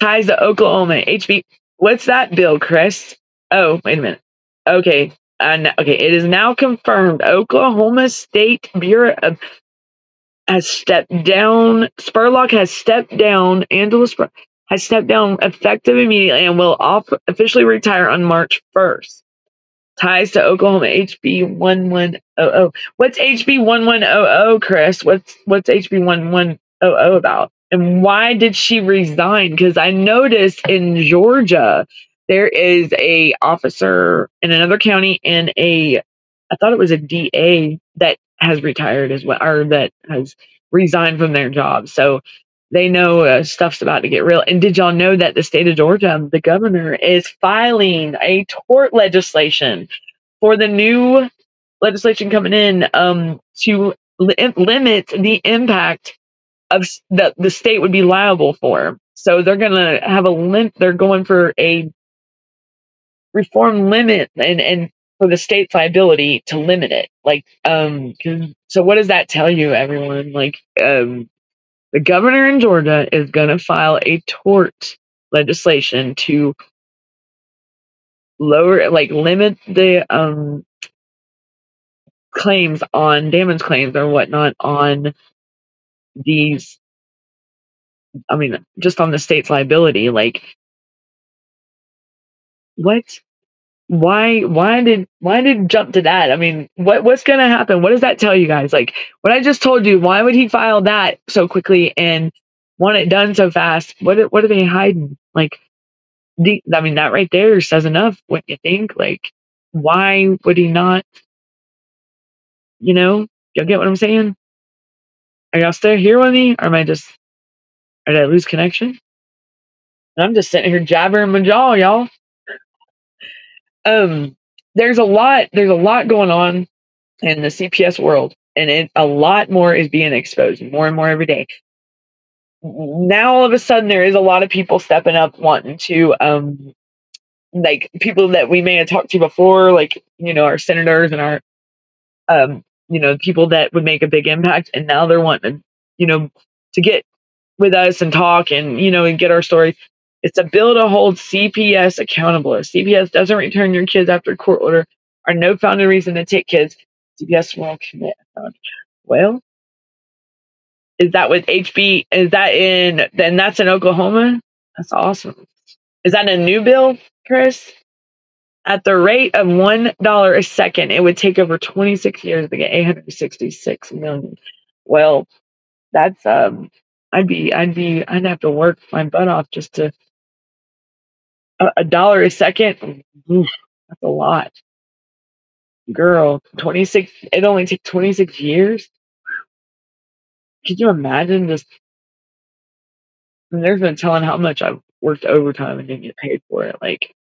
[SPEAKER 2] Ties to Oklahoma. HB. What's that bill, Chris? Oh, wait a minute. Okay. Okay. It is now confirmed. Oklahoma State Bureau has stepped down. Spurlock has stepped down. Angela Spurlock has stepped down effective immediately and will officially retire on March 1st. Ties to Oklahoma. HB 1100. What's HB 1100, Chris? What's HB 1100 about? And why did she resign? Because I noticed in Georgia there is a officer in another county, and I thought it was a DA that has retired as well, or that has resigned from their job. So they know stuff's about to get real. And did y'all know that the state of Georgia, the governor, is filing a tort legislation for the new legislation coming in, to limit the impact of that the state would be liable for. So they're gonna have they're going for a reform limit, and for the state's liability to limit it. Like, so what does that tell you, everyone? Like, the governor in Georgia is gonna file a tort legislation to limit the damage claims or whatnot on these. I mean, just on the state's liability. Like, what? Why did jump to that? I mean, what's gonna happen? What does that tell you guys? Like, what I just told you, why would he file that so quickly and want it done so fast? What are they hiding? Like, I mean, that right there says enough. What you think? Like, why would he not? You know, you get what I'm saying? Are y'all still here with me, or am I just? Or did I lose connection? And I'm just sitting here jabbering my jaw, y'all. There's a lot going on in the CPS world, and a lot more is being exposed, more and more every day. Now all of a sudden there is a lot of people stepping up wanting to like people that we may have talked to before, like, you know, our senators and our you know, people that would make a big impact, and now they're wanting, you know, to get with us and talk and, you know, and get our story. It's a bill to hold CPS accountable. If CPS doesn't return your kids after court order or no founded reason to take kids, CPS will commit. Well, is that with HB? Is that in? Then that's in Oklahoma. That's awesome. Is that a new bill, Chris? At the rate of $1 a second, it would take over 26 years to get 866 million. Well, that's I'd have to work my butt off just to a dollar a second. Oof, that's a lot, girl. 26. It only takes 26 years. Could you imagine just? And there's been telling how much I've worked overtime and didn't get paid for it. Like,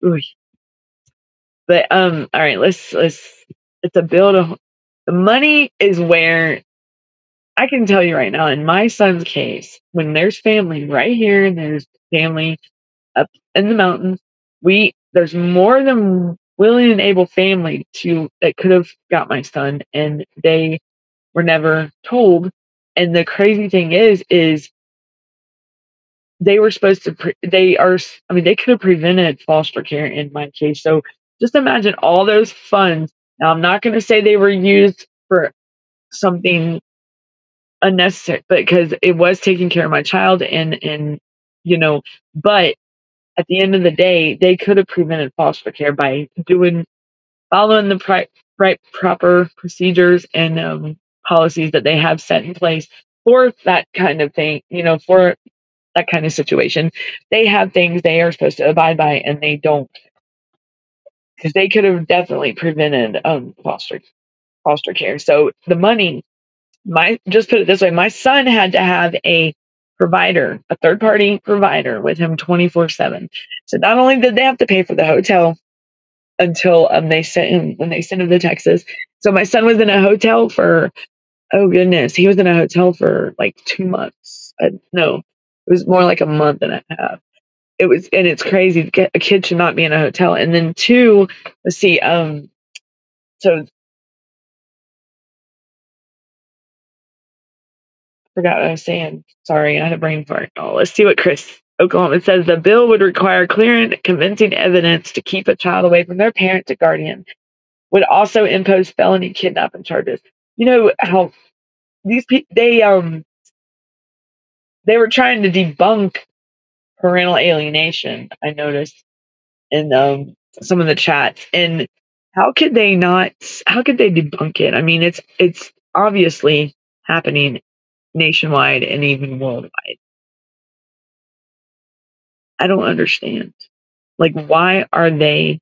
[SPEAKER 2] ooh. But all right, let's. It's a bill to. The money is where I can tell you right now. In my son's case, when there's family right here and there's family up in the mountains, there's more than willing and able family that could have got my son, and they were never told. And the crazy thing is they were supposed to I mean, they could have prevented foster care in my case. So just imagine all those funds. Now, I'm not going to say they were used for something unnecessary, but because it was taking care of my child, and you know, but at the end of the day, they could have prevented foster care by following the proper procedures and policies that they have set in place for that kind of thing, you know, for that kind of situation. They have things they are supposed to abide by, and they don't, because they could have definitely prevented foster care. So the money, just put it this way, my son had to have a provider, a third party provider with him 24/7. So not only did they have to pay for the hotel until when they sent him to Texas. So my son was in a hotel for, oh goodness, he was in a hotel for like 2 months. No, it was more like a month and a half. And it's crazy. A kid should not be in a hotel. And then two, let's see, so forgot what I was saying. Sorry, I had a brain fart. Oh, let's see what Chris Oklahoma says. The bill would require clear and convincing evidence to keep a child away from their parent or guardian. Would also impose felony kidnapping charges. You know how these people they were trying to debunk parental alienation. I noticed in some of the chats, and how could they not? How could they debunk it? I mean, it's obviously happening nationwide and even worldwide. I don't understand. Like, why are they?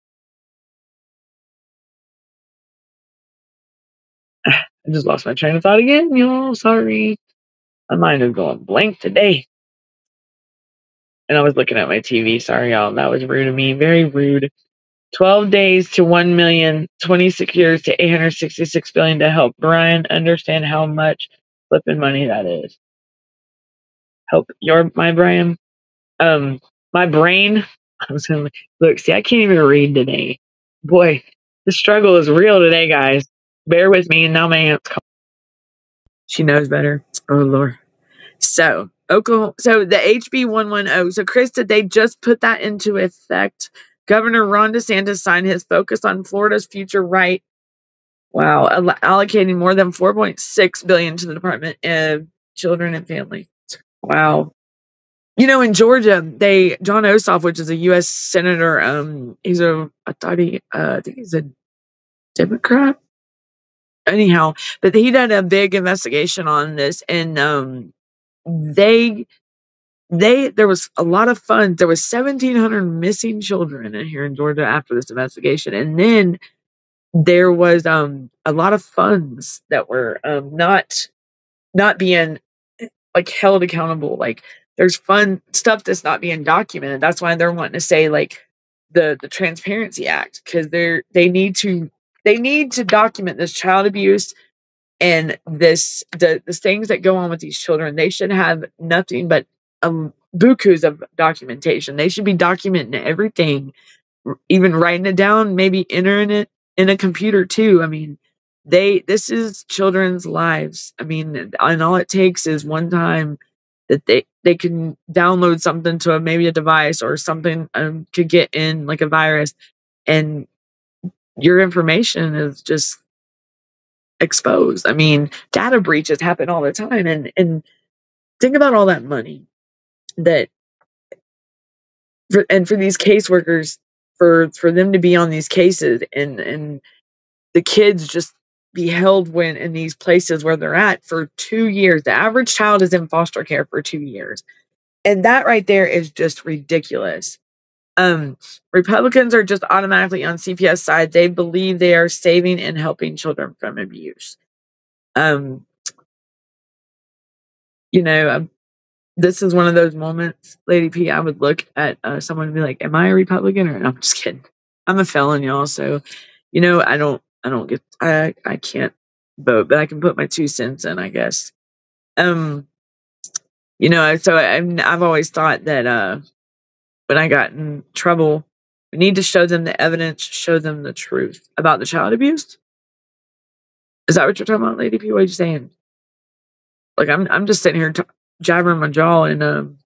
[SPEAKER 2] I just lost my train of thought again, y'all. Sorry. My mind is going blank today. And I was looking at my TV. Sorry, y'all. That was rude of me. Very rude. 12 days to 1 million, 26 years to 866 billion to help Brian understand how much flipping money that is. Help my Brian. My brain. I was gonna look. See, I can't even read today. Boy, the struggle is real today, guys. Bear with me. And now my aunt's calling. She knows better. Oh Lord. So Oklahoma. So the HB 110. So Chris, did they just put that into effect? Governor Ron DeSantis signed his focus on Florida's future right. Wow, allocating more than $4.6 billion to the Department of Children and Family. Wow. You know, in Georgia, John Ossoff, which is a U.S. senator, I think he's a Democrat. Anyhow, but he did a big investigation on this, and they there was a lot of funds. There was 1,700 missing children in here in Georgia after this investigation. And then there was a lot of funds that were not being like held accountable. Like there's fun stuff that's not being documented. That's why they're wanting to say like the Transparency Act, because they need to document this child abuse and the things that go on with these children. They should have nothing but bukus of documentation. They should be documenting everything, even writing it down, maybe entering it in a computer too. I mean, this is children's lives. I mean, and all it takes is one time that they can download something to maybe a device or something could get in like a virus, and your information is just exposed. I mean, data breaches happen all the time, and think about all that money that for these caseworkers, for them to be on these cases, and the kids just be held when in these places where they're at for 2 years. The average child is in foster care for 2 years. And that right there is just ridiculous. Republicans are just automatically on CPS side. They believe they are saving and helping children from abuse. You know, this is one of those moments, Lady P, I would look at someone and be like, am I a Republican? Or I'm just kidding. I'm a felon, y'all. So, you know, I can't vote, but I can put my 2 cents in, I guess. You know, so I've always thought that when I got in trouble, we need to show them the evidence, show them the truth about the child abuse. Is that what you're talking about, Lady P? What are you saying? Like I'm just sitting here jabbering my jaw, and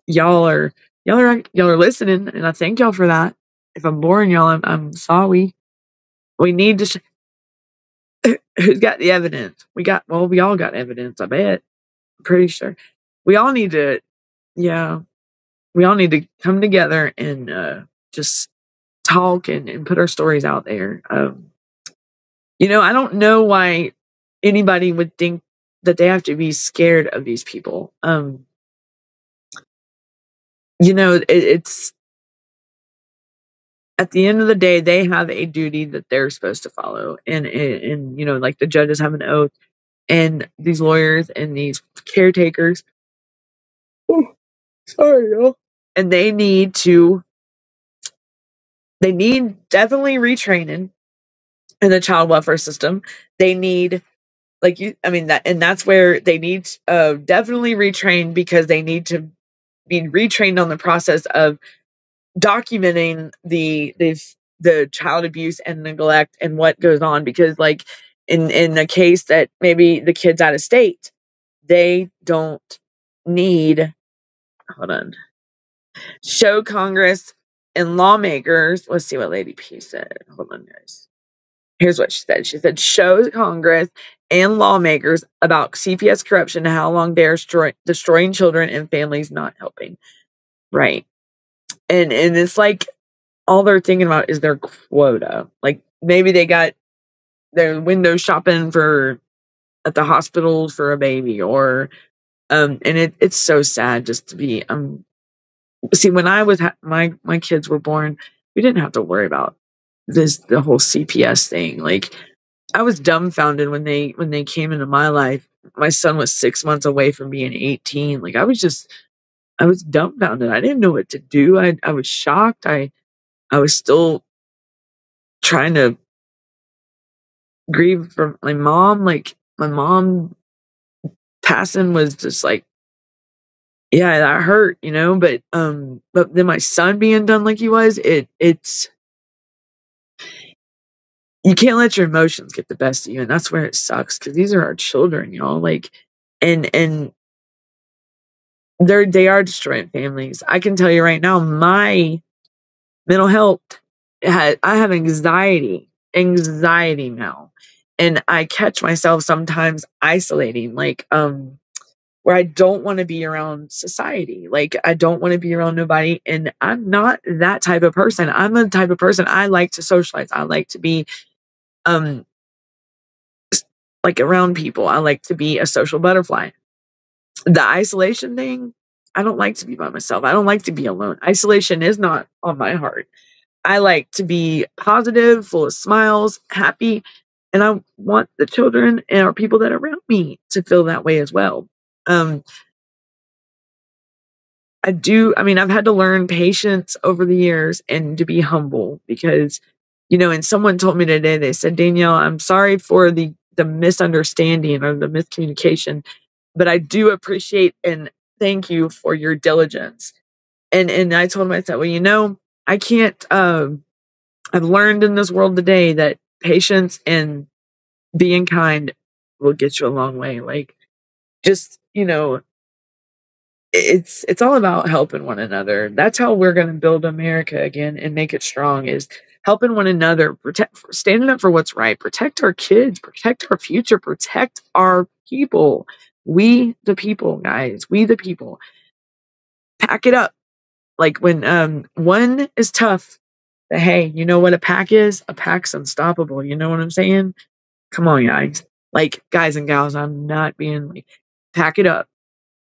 [SPEAKER 2] y'all are listening, and I thank y'all for that. If I'm boring y'all, I'm sorry. We need to. Who's got the evidence? We all got evidence. I bet. I'm pretty sure. We all need to. Yeah, we all need to come together and just talk and put our stories out there. You know, I don't know why anybody would think that they have to be scared of these people. You know, it's at the end of the day, they have a duty that they're supposed to follow, and you know, like the judges have an oath, and these lawyers and these caretakers. Oh, sorry, y'all. And they need definitely retraining in the child welfare system. They need, like you, I mean, that's where they need definitely retrain, because they need to be retrained on the process of documenting the child abuse and neglect and what goes on. Because like in a case that maybe the kid's out of state, they don't need, hold on, show Congress and lawmakers. Let's see what Lady P said. Hold on, guys. Here's what she said. She said, show Congress and lawmakers about CPS corruption and how long they're destroying children and families not helping. Right. And it's like all they're thinking about is their quota. Like maybe they got their window shopping at the hospital for a baby, or and it's so sad just to be see, when I was my kids were born, we didn't have to worry about the whole CPS thing. Like I was dumbfounded when they came into my life. My son was 6 months away from being 18. Like I was dumbfounded. I didn't know what to do. I was shocked. I was still trying to grieve for my mom. Like my mom passing was just like, yeah, that hurt, you know. But then my son being done like he was, it's you can't let your emotions get the best of you, and that's where it sucks, because these are our children, y'all. Like, and they are destroying families. I can tell you right now, my mental health, I have anxiety now, and I catch myself sometimes isolating, like where I don't want to be around society. Like I don't want to be around nobody, and I'm not that type of person. I'm the type of person, I like to socialize. I like to be um like around people. I like to be a social butterfly. The isolation thing, I don't like to be by myself. I don't like to be alone. Isolation is not on my heart. I like to be positive, full of smiles, happy, and I want the children and our people that are around me to feel that way as well. Um, I've had to learn patience over the years and to be humble because, and someone told me today, they said, Danielle, I'm sorry for the misunderstanding or the miscommunication, but I do appreciate and thank you for your diligence. And I told myself, well, I can't, I've learned in this world today that patience and being kind will get you a long way. Like, just, it's all about helping one another. That's how we're going to build America again and make it strong, is helping one another, standing up for what's right, protect our kids, protect our future, protect our people. We the people, guys, we the people. Pack it up. Like when one is tough, but hey, you know what a pack is? A pack's unstoppable. You know what I'm saying? Come on, guys. Like, guys and gals, I'm not being like, pack it up.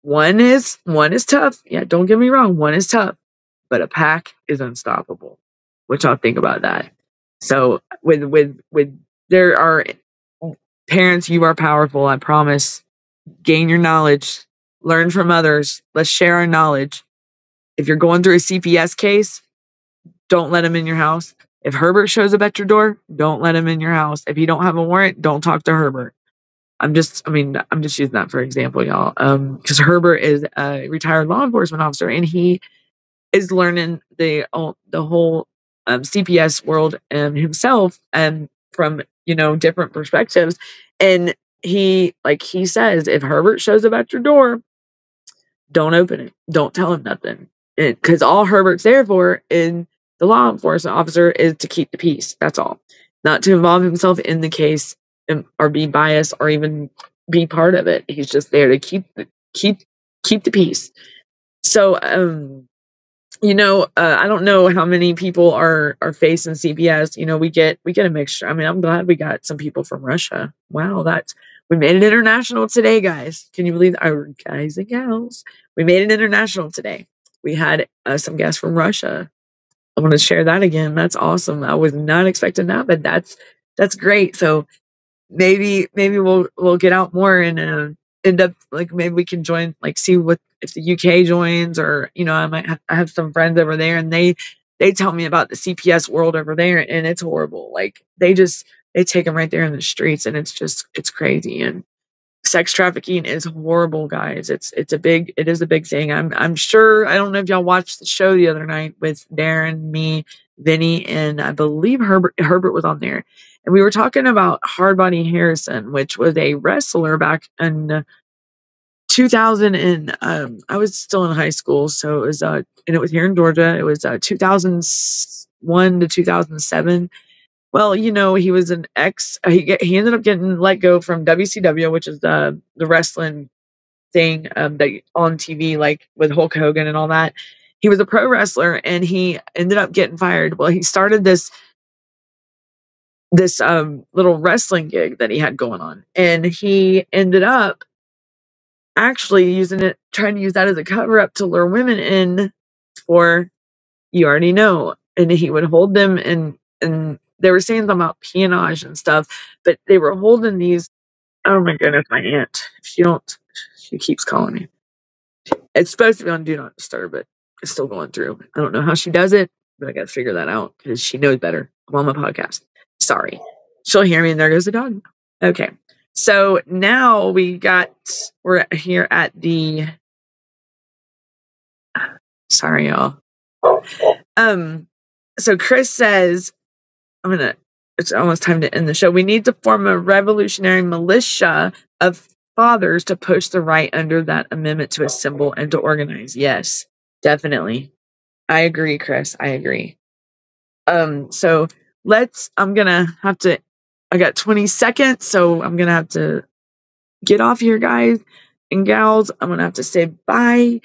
[SPEAKER 2] One is tough. Yeah, don't get me wrong. One is tough, but a pack is unstoppable. What y'all think about that? So with there are parents, you are powerful. I promise. Gain your knowledge. Learn from others. Let's share our knowledge. If you're going through a CPS case, don't let him in your house. If Herbert shows up at your door, don't let him in your house. If you don't have a warrant, don't talk to Herbert. I'm just using that for example, y'all. Because Herbert is a retired law enforcement officer, and he is learning the whole CPS world himself, and from different perspectives. And he says, if Herbert shows up at your door, don't open it. Don't tell him nothing, because all Herbert's there for in the law enforcement officer is to keep the peace. That's all. Not to involve himself in the case or be biased or even be part of it. He's just there to keep the peace. So, I don't know how many people are facing CPS. We get a mixture. I'm glad we got some people from Russia. Wow, we made it international today, guys. Can you believe our guys and gals? We made it international today. We had some guests from Russia. I want to share that again. That's awesome. I was not expecting that, but that's great. So maybe we'll get out more and end up like maybe we can join, like see what if the UK joins, or I have some friends over there, and they tell me about the CPS world over there, and it's horrible. Like they take them right there in the streets, and it's crazy. And sex trafficking is horrible, guys. It is a big thing. I'm sure, I don't know if y'all watched the show the other night with Darren, me, Vinny, and I believe Herbert was on there. And we were talking about Hardbody Harrison, which was a wrestler back in 2000, and I was still in high school, so it was and it was here in Georgia. It was 2001 to 2007. Well, he was an he ended up getting let go from WCW, which is the wrestling thing that on TV, like with Hulk Hogan and all that. He was a pro wrestler, and he ended up getting fired. Well, he started this little wrestling gig that he had going on, and he ended up actually trying to use that as a cover up to lure women in for, you already know. And he would hold them, and they were saying something about peonage and stuff, but they were holding these. Oh my goodness, my aunt. She keeps calling me. It's supposed to be on Do Not Disturb, but it's still going through. I don't know how she does it, but I got to figure that out because she knows better. I'm on my podcast. Sorry. She'll hear me, and there goes the dog. Okay. So now we're here at the, sorry, y'all. So Chris says, it's almost time to end the show. We need to form a revolutionary militia of fathers to push the right under that amendment to assemble and to organize. Yes, definitely. I agree, Chris. I agree. So I got 20 seconds, so I'm going to have to get off here, guys and gals. I'm going to have to say bye.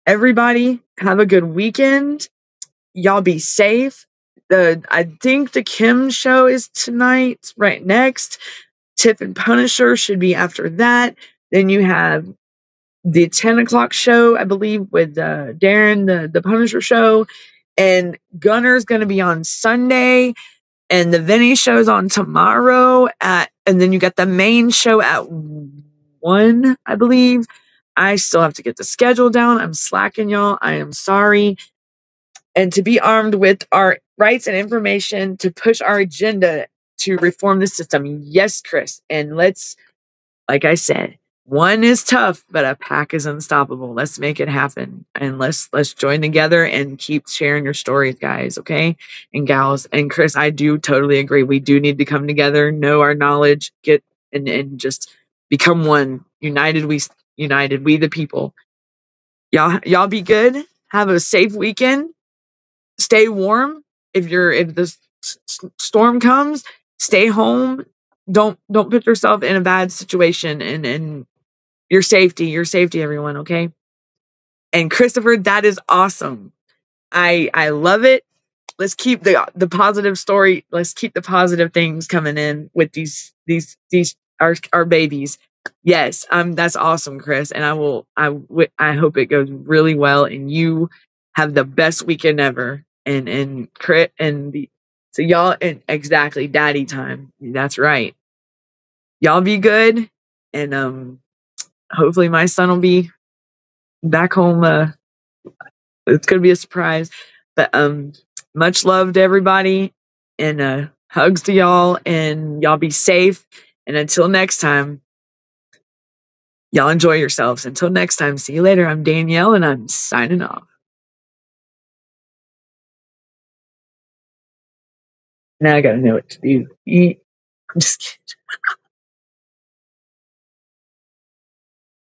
[SPEAKER 2] Everybody have a good weekend. Y'all be safe. I think the Kim show is tonight, right next. Tip and Punisher should be after that. Then you have the 10 o'clock show, I believe, with Darren, the Punisher show. And Gunner's going to be on Sunday. And the Vinny show's on tomorrow and then you got the main show at 1, I believe. I still have to get the schedule down. I'm slacking, y'all. I am sorry. And to be armed with our rights and information to push our agenda to reform the system. Yes, Chris. And let's, like I said, one is tough, but a pack is unstoppable. Let's make it happen. And let's join together and keep sharing your stories, guys, okay? And gals. And Chris, I do totally agree. We do need to come together, know our knowledge, get and just become one. United, we the people. Y'all be good. Have a safe weekend. Stay warm. If the storm comes, stay home. Don't put yourself in a bad situation and your safety, everyone, okay? And Christopher, that is awesome. I love it. Let's keep the positive story. Let's keep the positive things coming in with these our babies. Yes, that's awesome, Chris. And I hope it goes really well and you have the best weekend ever. And Chris so y'all, and exactly, daddy time. That's right. Y'all be good. And hopefully my son will be back home. It's gonna be a surprise. But much love to everybody and hugs to y'all and y'all be safe. And until next time, y'all enjoy yourselves. Until next time, see you later. I'm Danielle and I'm signing off. Now I gotta know what to do. I'm just kidding.